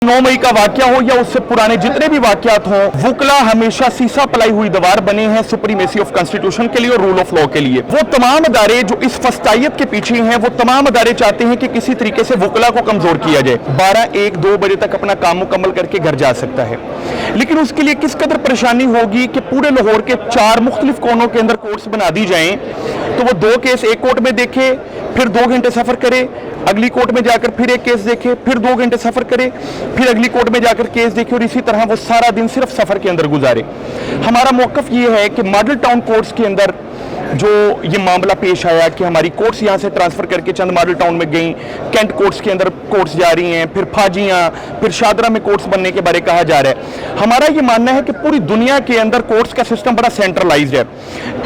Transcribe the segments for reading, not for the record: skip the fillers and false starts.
9 मई का वाकया हो या उससे पुराने जितने भी वाकयात हों, वुकला हमेशा सीसा पलाई हुई दीवार बने हैं सुप्रीमेसी ऑफ कॉन्स्टिट्यूशन के लिए और रूल ऑफ लॉ के लिए। वो तमाम अदारे जो इस फस्तायत के पीछे हैं, वो तमाम अदारे चाहते हैं कि किसी तरीके से वुकला को कमजोर किया जाए। 12, 1, 2 बजे तक अपना काम मुकम्मल करके घर जा सकता है, लेकिन उसके लिए किस कदर परेशानी होगी कि पूरे लाहौर के 4 मुख्तलिफ कोनों के अंदर कोर्ट्स बना दी जाएं, तो वो 2 केस एक कोर्ट में देखे, फिर 2 घंटे सफर करे, अगली कोर्ट में जाकर फिर एक केस देखे, फिर 2 घंटे सफर करे, फिर अगली कोर्ट में जाकर केस देखे, और इसी तरह वो सारा दिन सिर्फ सफर के अंदर गुजारे। हमारा मौकफ ये है कि मॉडल टाउन कोर्ट्स के अंदर जो ये मामला पेश आया कि हमारी कोर्ट्स यहाँ से ट्रांसफर करके चंद मॉडल टाउन में गई, कैंट कोर्ट्स के अंदर कोर्ट्स जा रही हैं, फिर फाजियाँ, फिर शादरा में कोर्ट्स बनने के बारे कहा जा रहा है। हमारा ये मानना है कि पूरी दुनिया के अंदर कोर्ट्स का सिस्टम बड़ा सेंट्रलाइज्ड है।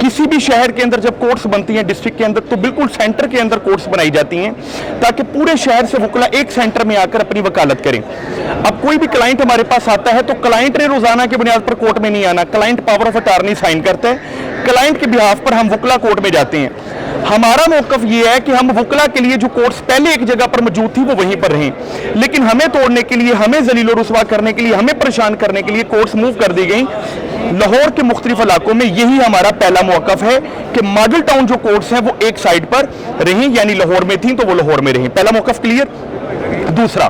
किसी भी शहर के अंदर जब कोर्ट्स बनती हैं डिस्ट्रिक्ट के अंदर, तो बिल्कुल सेंटर के अंदर कोर्ट्स बनाई जाती हैं ताकि पूरे शहर से वुकला एक सेंटर में आकर अपनी वकालत करें। अब कोई भी क्लाइंट हमारे पास आता है तो क्लाइंट ने रोजाना की बुनियाद पर कोर्ट में नहीं आना, client power of attorney sign करता है, क्लाइंट के बिहाफ पर हम वुकला कोर्ट में जाते हैं। हमारा मौकफ ये है कि हम वुकला के लिए जो कोर्ट्स पहले एक जगह पर मौजूद थी वो वहीं पर रहें, लेकिन हमें तोड़ने के लिए, हमें जलील और रुसवा करने के लिए, हमें परेशान करने के लिए कोर्ट्स मूव कर दी गई लाहौर के मुख्तलिफ इलाकों में। यही हमारा पहला मौकफ है कि मॉडल टाउन जो कोर्ट्स हैं वो एक साइड पर रहें, यानी लाहौर में थी तो वो लाहौर में रहें। पहला मौकफ क्लियर। दूसरा,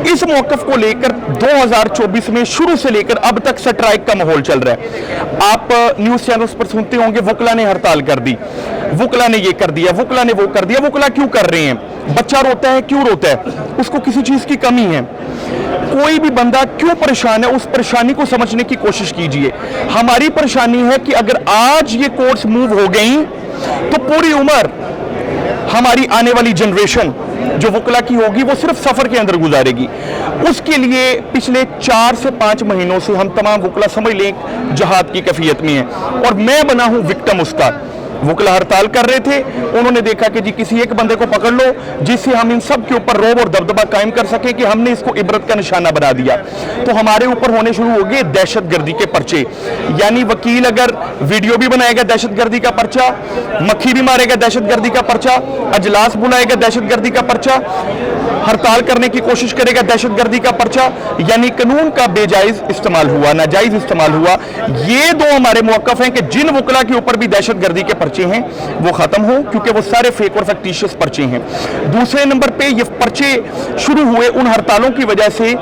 इस मौकफ को लेकर 2024 में शुरू से लेकर अब तक स्ट्राइक का माहौल चल रहा है। आप न्यूज चैनल्स पर सुनते होंगे वुकला ने हड़ताल कर दी, वुकला ने ये कर दिया, वुकला ने वो कर दिया। वुकला क्यों कर रहे हैं? बच्चा रोता है, क्यों रोता है? उसको किसी चीज की कमी है। कोई भी बंदा क्यों परेशान है, उस परेशानी को समझने की कोशिश कीजिए। हमारी परेशानी है कि अगर आज ये कोर्ट्स मूव हो गई तो पूरी उम्र हमारी आने वाली जनरेशन जो वुकला की होगी वो सिर्फ सफर के अंदर गुजारेगी। उसके लिए पिछले 4 से 5 महीनों से हम तमाम वुकला समझ लें जहाद की कैफियत में हैं, और मैं बना हूं विक्टिम उसका। वुकला हड़ताल कर रहे थे, उन्होंने देखा कि जी किसी एक बंदे को पकड़ लो जिससे हम इन सब के ऊपर रौब और दबदबा कायम कर सके, कि हमने इसको इबरत का निशाना बना दिया। तो हमारे ऊपर होने शुरू हो गए दहशतगर्दी के पर्चे, यानी वकील अगर वीडियो भी बनाएगा दहशतगर्दी का पर्चा, मक्खी भी मारेगा दहशतगर्दी का पर्चा, अजलास बुलाएगा दहशतगर्दी का पर्चा, हड़ताल करने की कोशिश करेगा दहशतगर्दी का पर्चा, यानी कानून का बेजायज इस्तेमाल हुआ, नाजायज इस्तेमाल हुआ। ये 2 हमारे मौकफ हैं कि जिन वुकला के ऊपर भी दहशतगर्दी के पर्चे हैं वो खत्म हो, क्योंकि वो सारे फेक और फैक्टिशियस पर्चे हैं। दूसरे नंबर पे ये पर्चे शुरू हुए उन हड़तालों की वजह से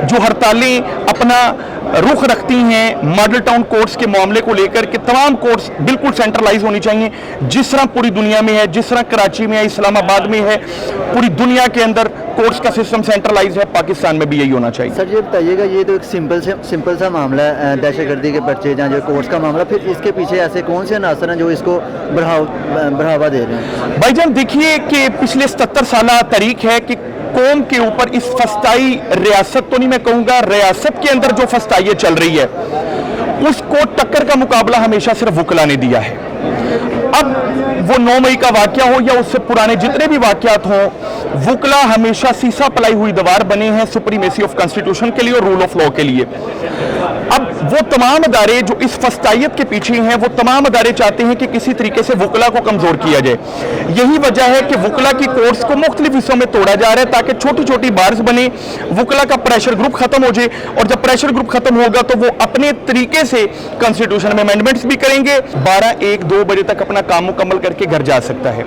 जो हड़तालें अपना रुख रखती हैं मॉडल टाउन कोर्ट्स के मामले को लेकर कि तमाम कोर्ट्स बिल्कुल सेंट्रलाइज होनी चाहिए, जिस तरह पूरी दुनिया में है, जिस तरह कराची में है, इस्लामाबाद में है, पूरी दुनिया के अंदर कोर्ट्स का सिस्टम सेंट्रलाइज है, पाकिस्तान में भी यही होना चाहिए। सर ये बताइएगा, ये तो एक सिंपल सा मामला है दहशतगर्दी के पर्चे या जो कोर्ट्स का मामला, फिर इसके पीछे ऐसे कौन से अनासर हैं जो इसको बढ़ावा दे रहे हैं? भाईजान देखिए कि पिछले 77 साल तारीख है कि कौम के ऊपर इस फस्ताई रियासत तो नहीं मैं कहूँगा, रियासत के अंदर जो फस्ताई चल रही है उसको टक्कर का मुकाबला हमेशा सिर्फ वुकला ने दिया है। अब वो 9 मई का वाकया हो या उससे पुराने जितने भी वाकयात हों, वुकला हमेशा सीसा पलाई हुई दीवार बने हैं सुप्रीमेसी ऑफ कॉन्स्टिट्यूशन के लिए और रूल ऑफ लॉ के लिए। अब वो तमाम अदारे जो इस फस्तायत के पीछे हैं, वो तमाम अदारे चाहते हैं कि किसी तरीके से वुकला को कमजोर किया जाए। यही वजह है कि वुकला की कोर्ट्स को मुख्तलिफ हिस्सों में तोड़ा जा रहा है ताकि छोटी छोटी बार्स बने, वुकला का प्रेशर ग्रुप खत्म हो जाए, और जब प्रेशर ग्रुप खत्म होगा तो वो अपने तरीके से कॉन्स्टिट्यूशन में अमेंडमेंट्स भी करेंगे। 12, 1, 2 बजे तक अपना काम मुकम्मल करके घर जा सकता है,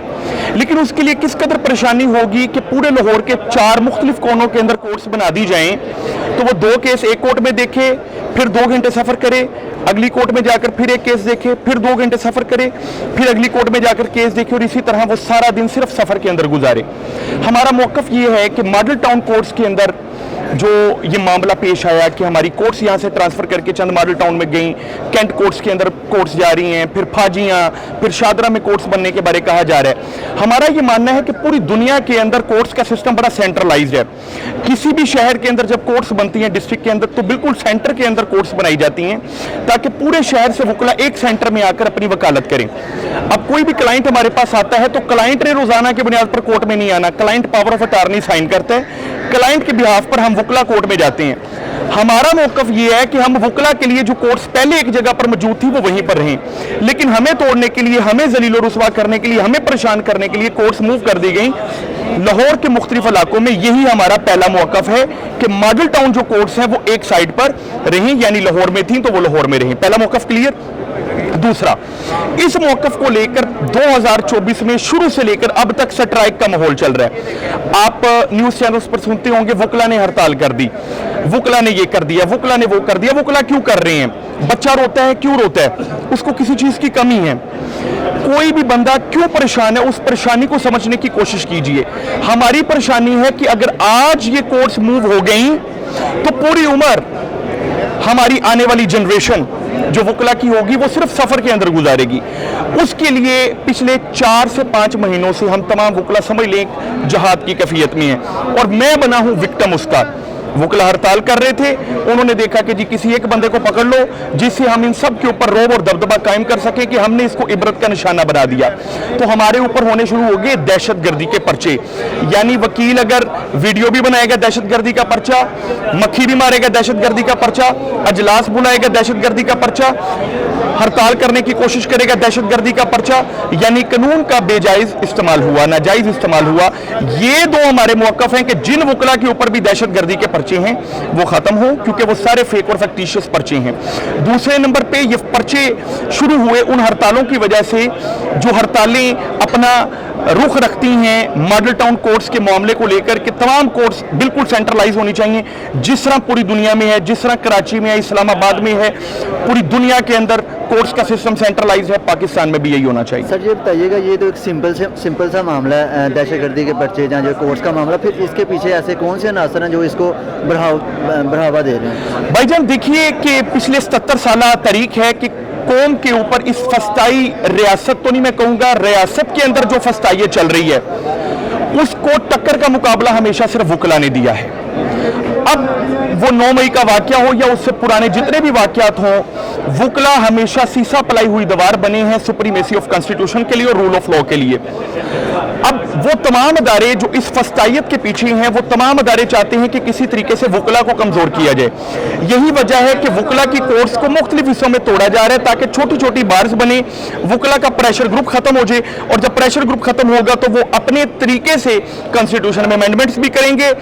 लेकिन उसके लिए किस कदर परेशानी होगी कि पूरे लाहौर के 4 मुख्तलिफ कोनों के अंदर कोर्ट्स बना दी जाएं, तो वो 2 केस एक कोर्ट में देखे, फिर 2 घंटे सफर करे, अगली कोर्ट में जाकर फिर एक केस देखे, फिर 2 घंटे सफर करे, फिर अगली कोर्ट में जाकर केस देखे, और इसी तरह वो सारा दिन सिर्फ सफर के अंदर गुजारे। हमारा मौकफ ये है कि मॉडल टाउन कोर्ट्स के अंदर जो ये मामला पेश आया कि हमारी कोर्ट्स यहाँ से ट्रांसफर करके चंद मॉडल टाउन में गई, कैंट कोर्ट्स के अंदर कोर्ट्स जा रही हैं, फिर फाजियाँ, फिर शादरा में कोर्ट्स बनने के बारे कहा जा रहा है। हमारा ये मानना है कि पूरी दुनिया के अंदर कोर्ट्स का सिस्टम बड़ा सेंट्रलाइज्ड है। किसी भी शहर के अंदर जब कोर्ट्स बनती हैं डिस्ट्रिक्ट के अंदर, तो बिल्कुल सेंटर के अंदर कोर्ट्स बनाई जाती हैं ताकि पूरे शहर से वुकला एक सेंटर में आकर अपनी वकालत करें। अब कोई भी क्लाइंट हमारे पास आता है तो क्लाइंट ने रोजाना की बुनियाद पर कोर्ट में नहीं आना, client power of attorney sign करता है, क्लाइंट के बिहाफ पर हम वुकला कोर्ट में जाते हैं। हमारा मौकफ ये है कि हम वुकला के लिए जो कोर्ट्स पहले एक जगह पर मौजूद थी वो वहीं पर रहें, लेकिन हमें तोड़ने के लिए, हमें जलील और रुसवा करने के लिए, हमें परेशान करने के लिए कोर्ट्स मूव कर दी गई लाहौर के मुख्तलिफ इलाकों में यही हमारा पहला मौक़िफ़ है कि मॉडल टाउन जो कोर्ट्स हैं वो एक साइड पर रहें, यानी लाहौर में थी तो वो लाहौर में रहें। पहला मौक़िफ़ क्लियर। दूसरा, इस मौक़िफ़ को लेकर 2024 में शुरू से लेकर अब तक स्ट्राइक का माहौल चल रहा है। आप न्यूज़ चैनल्स पर सुनते होंगे वकला ने हड़ताल कर दी, वकला ने ये कर दिया, वकला ने वो कर दिया। वकला क्यों कर रहे हैं? बच्चा रोता है, क्यों रोता है? उसको किसी चीज़ की कमी है। कोई भी बंदा क्यों परेशान है, उस परेशानी को समझने की कोशिश कीजिए। हमारी परेशानी है कि अगर आज ये कोर्ट्स मूव हो गई तो पूरी उम्र हमारी आने वाली जनरेशन जो वकला की होगी वो सिर्फ सफर के अंदर गुजारेगी। उसके लिए पिछले 4 से 5 महीनों से हम तमाम वकला समझ लें जहाद की कैफियत में हैं और मैं बना हूं विक्टिम उसका। वकला हड़ताल कर रहे थे, उन्होंने देखा कि जी किसी एक बंदे को पकड़ लो जिससे हम इन सब के ऊपर रौब और दबदबा कायम कर सकें कि हमने इसको इबरत का निशाना बना दिया। तो हमारे ऊपर होने शुरू हो गए दहशतगर्दी के पर्चे, यानी वकील अगर वीडियो भी बनाएगा दहशतगर्दी का पर्चा, मक्खी भी मारेगा दहशतगर्दी का पर्चा, अजलास बुलाएगा दहशतगर्दी का पर्चा, हड़ताल करने की कोशिश करेगा दहशतगर्दी का पर्चा, यानी कानून का बेजायज इस्तेमाल हुआ, नाजायज इस्तेमाल हुआ। ये दो हमारे मौक़िफ़ हैं कि जिन वकला के ऊपर भी दहशतगर्दी के पर्चे हैं वो खत्म हो, क्योंकि वो सारे फेक और फैक्टिशियस पर्चे हैं। दूसरे नंबर पे ये पर्चे शुरू हुए उन हड़तालों की वजह से जो हड़तालें अपना रुख रखती हैं मॉडल टाउन कोर्ट्स के मामले को लेकर कि तमाम कोर्ट्स बिल्कुल सेंट्रलाइज होनी चाहिए, जिस तरह पूरी दुनिया में है, जिस तरह कराची में है, इस्लामाबाद में है, पूरी दुनिया के अंदर कोर्ट्स का सिस्टम सेंट्रलाइज है, पाकिस्तान में भी यही होना चाहिए। सर ये बताइएगा, ये तो एक सिंपल सा मामला है दहशतगर्दी के पर्चे या जो कोर्ट्स का मामला, फिर इसके पीछे ऐसे कौन से अनासर हैं जो इसको बढ़ावा दे रहे हैं? भाईजान देखिए कि पिछले 77 साल तारीख है कि कौम के ऊपर इस फस्ताई रियासत तो नहीं मैं कहूँगा, रियासत के अंदर जो फस्ताई चल रही है उसको टक्कर का मुकाबला हमेशा सिर्फ वकला ने दिया है। अब वो 9 मई का वाकया हो या उससे पुराने जितने भी वाकयात हों, वकला हमेशा सीसा पलाई हुई दीवार बने हैं सुप्रीमेसी ऑफ कॉन्स्टिट्यूशन के लिए और रूल ऑफ लॉ के लिए। अब वो तमाम अदारे जो इस फस्तायत के पीछे हैं, वो तमाम अदारे चाहते हैं कि किसी तरीके से वकला को कमजोर किया जाए। यही वजह है कि वकला की कोर्ट्स को मुख्तलिफ हिस्सों में तोड़ा जा रहा है ताकि छोटी छोटी बार्स बने, वकला का प्रेशर ग्रुप खत्म हो जाए, और जब प्रेशर ग्रुप खत्म होगा तो वो अपने तरीके से कॉन्स्टिट्यूशन में अमेंडमेंट्स भी करेंगे।